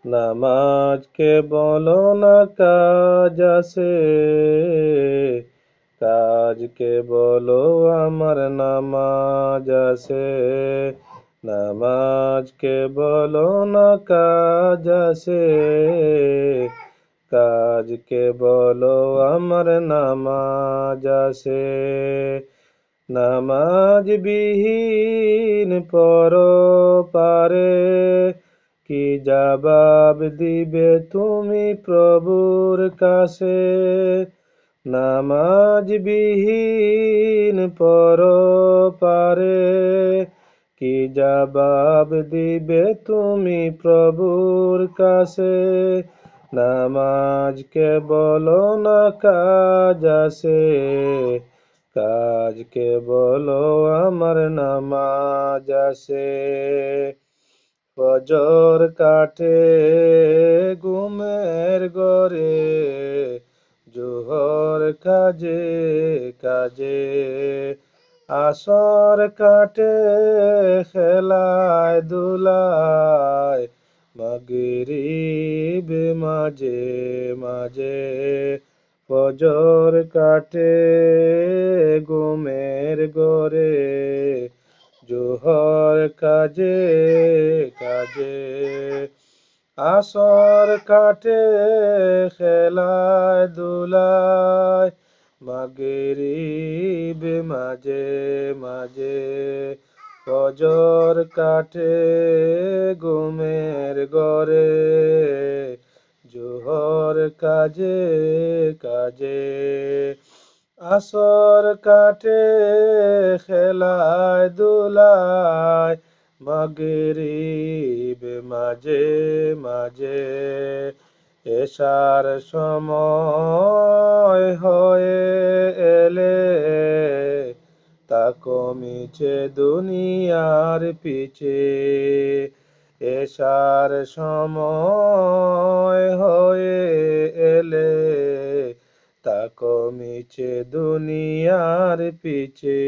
নামাজ কেবল না কাজ আছে, কাজ কেবল আমার নামাজ আছে। নামাজ কেবল না কাজ আছে, কাজ কেবল আমার নামাজ আছে। নামাজ বিহীন পরপারে কি জবাব দিবে তুমি প্রভুর কাছে? নামাজ বিহীন পরপারে কি জবাব দিবে তুমি প্রভুর কাছে? নামাজ কেবল না কাজ আছে, কাজ কেবল আমার নামাজ আছে। ফজর কাটে ঘুমের ঘরে, জোহর কাজে কাজে, আসর কাটে খেলায় ধুলায়, মাগরিব মাঝে মাঝে। ফজর কাটে ঘুমের ঘরে, জোহর কাজে কাজে, আসর কাটে খেলায় ধুলায়, মাগরিব মাঝে মাঝে। ফজর কাটে ঘুমের ঘরে, জোহর কাজে কাজে, আসর কাটে খেলায় ধুলায়, মাগরিব মাঝে মাঝে। এশার সময় হয়ে এলে তা কমিছে দুনিয়ার পিছে। এশার সময় হয়ে এলে তা কমিছে দুনিয়ার পিছে।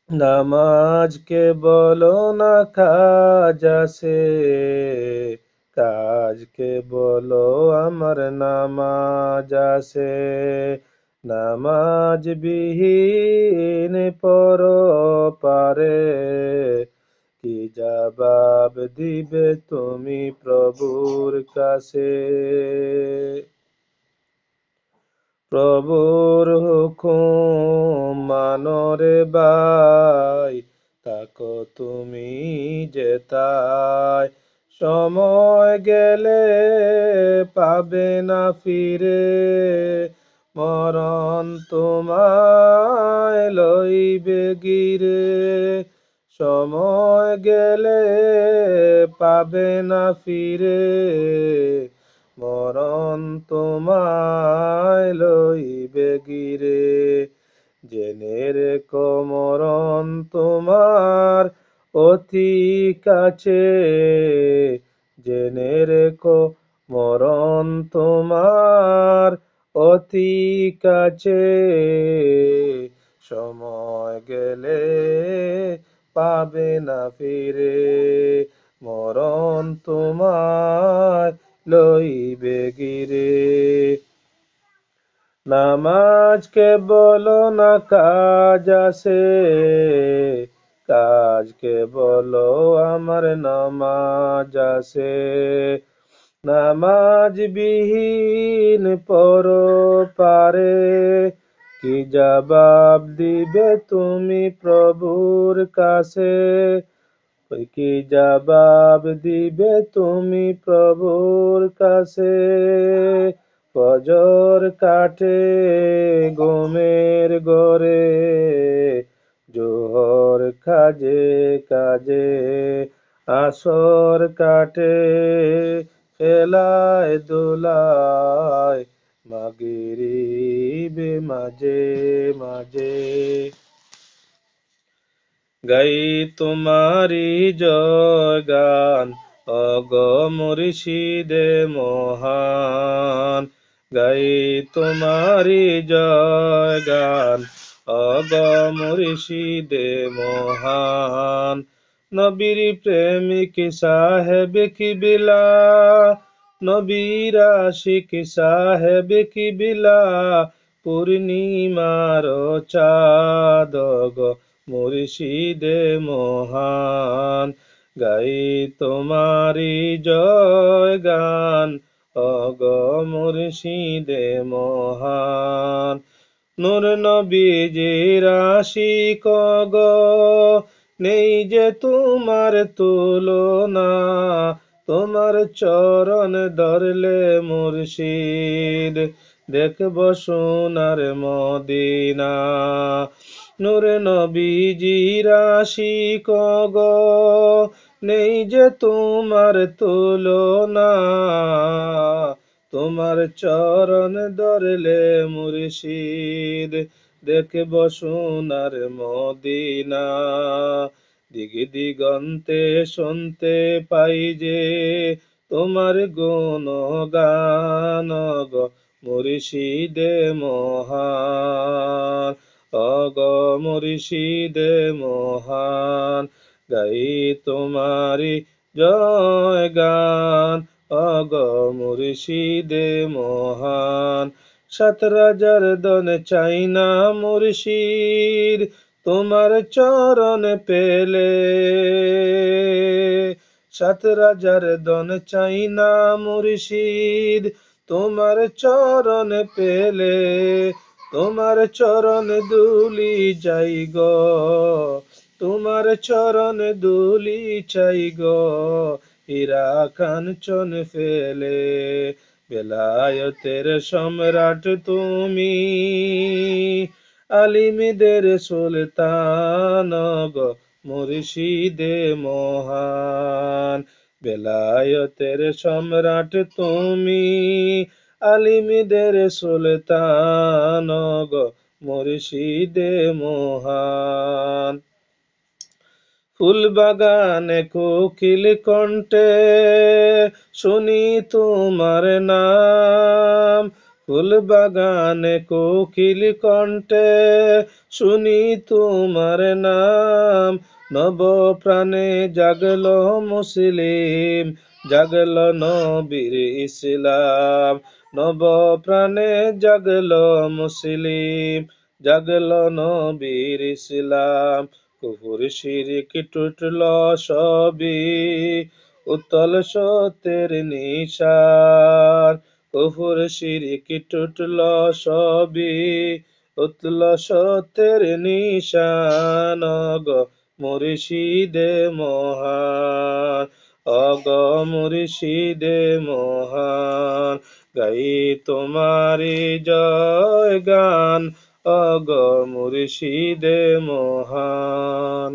নামাজ কেবল না কাজ আছে, কাজ কেবল আমার নামাজ আছে। নামাজ বিহীন পরপারে কি জবাব দিবে তুমি প্রভুর কাছে? প্রভুর হুকুম মানরে ভাই, তাকো তুমি যেতায়। সময় গেলে পাবে না ফিরে, মরণ তোমায় লইবে গিরে। সময় গেলে পাবে না ফিরে, মরণ তোমায় লইবে গিরে। জেনে রেখো মরণ তোমার অতি কাছে, জেনে রেখো মরণ তোমার অতি কাছে। সময় গেলে পাবে না ফিরে, মরণ তোমায় লইবে গিরে। নামাজ কেবল না কাজ আছে, কাজ কেবল আমার নামাজ আছে। নামাজ বিহীন পরপারে কি জবাব দিবে তুমি প্রভুর কাছে? কি জবাব দিবে তুমি প্রভুর কাছে? ফজর কাটে ঘুমের ঘরে, জোহর কাজে কাজে, আসর কাটে খেলায় দোলায়, মাগরিব মাঝে মাঝে। গাই তোমারি জয় গান অগ মুর্শিদে মহান, গাই তোমারি জয় গান অগ মুর্শিদে মহান। নবীর প্রেমিক সাহেব কিবলা, নবীর আশিক সাহেব কিবলা, পূর্ণিমার চাঁদ গো মুর্শিদে মহান, গাই তোমারি জয় গান অগ মুর্শিদে মহান। নূর নবীজির আশিক গো নেই যে তোমার তুলনা, তোমার চরণ ধরলে মুর্শিদ দেখব সোনার মদিনা। নূর নবীজির আশিক গো নেই যে তোমার তুলনা, তোমার চরণ ধরলে মুর্শিদ দেখব সোনার মদিনা। দিগ দিগন্তে শুনতে পাই যে তোমার গুণগান গো মুর্শিদে মহান, অগ মুর্শিদে মহান, গাই তোমারি জয় গান অগ মুর্শিদে মহান। সাত রাজার দন চাই না মুর্শিদ তোমার চরণ পেলে, সাত রাজার দন চাই না মুর্শিদ তোমার চরণ পেলে, তোমার চরণ দুলি যাই গো, তোমার চরণ দুলি চাই গো, হীরা কাঞ্চন ফেলে। বেলায়েতের সম্রাট তুমি, আলিমদের সুলতান গো মুর্শিদে মহান, বেলায়েতের সম্রাট তুমি, আলিমদের সুলতান গো মুর্শিদে মহান। ফুল বাগানে কোকিল কণ্ঠে শুনি তোমার নাম, ফুল বাগানে কোকিল কণ্ঠে শুনি তোমার নাম, নব প্রাণে জাগল মুসলিম, জাগল নবীর ইসলাম, নব প্রাণে জাগল মুসলিম, জাগল নবীর ইসলাম। কুফুর শিরিক টুটল সবই, উতল সত্যের নিশান, কুফুর শিরিক টুটল সবই, উতল সত্যের নিশান গো মুর্শিদে মহান, অগ মুর্শিদে মহান, গাই তোমারি জয় গান অগ মুর্শিদে মহান।